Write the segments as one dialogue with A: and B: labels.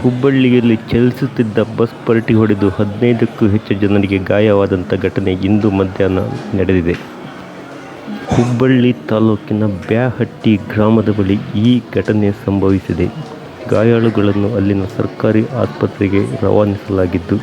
A: ಹುಬ್ಬಳ್ಳಿಯಲ್ಲಿ ಚಲಿಸುತ್ತಿದ್ದ ಬಸ್ ಪಲ್ಟಿ ಹೊಡೆದು 15ಕ್ಕೂ ಹೆಚ್ಚು ಜನರಿಗೆ ಗಾಯವಾದಂಥ ಘಟನೆ ಇಂದು ಮಧ್ಯಾಹ್ನ ನಡೆದಿದೆ. ಹುಬ್ಬಳ್ಳಿ ತಾಲೂಕಿನ ಬ್ಯಾಹಟ್ಟಿ ಗ್ರಾಮದ ಬಳಿ ಈ ಘಟನೆ ಸಂಭವಿಸಿದೆ. ಗಾಯಾಳುಗಳನ್ನು ಅಲ್ಲಿನ ಸರ್ಕಾರಿ ಆಸ್ಪತ್ರೆಗೆ ರವಾನಿಸಲಾಗಿದ್ದು,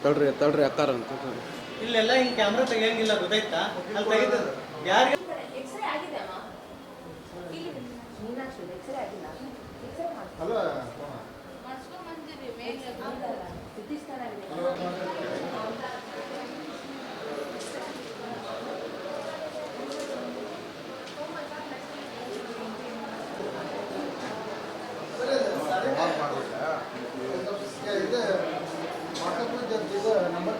B: ತಳ್ರಿ ಅಕ್ಕಾರ ಅಂತ
C: ಇಲ್ಲೆಲ್ಲ ಹಿಂಗೆ ಕ್ಯಾಮ್ರಾ ತೆಗಿಯಂಗಿಲ್ಲ, ಗೊತ್ತಾಯ್ತಾ? ಅಲ್ಲಿ ತೆಗಿತದ ಯಾರಿಗೆ
D: ಎಕ್ಸ್ರೇ ಆಗಿದೆ ಅಮ್ಮ. ಇಲ್ಲಿ ಮೀನಾಕ್ಷಿ ಎಕ್ಸ್ರೇ ಆಗಿಲ್ಲ. ಎಕ್ಸ್ರೇ
C: ಅಲ್ವಾ
D: ಮಾಡಿಸ್ಕೊಂಡು ಬಂದಿರಿ ಮೇಲೆ ಅದಲ್ಲ ಸಿಟಿ ಸ್ಕ್ಯಾನ್ ಆಗಿದೆ.
C: ನಂಬರ್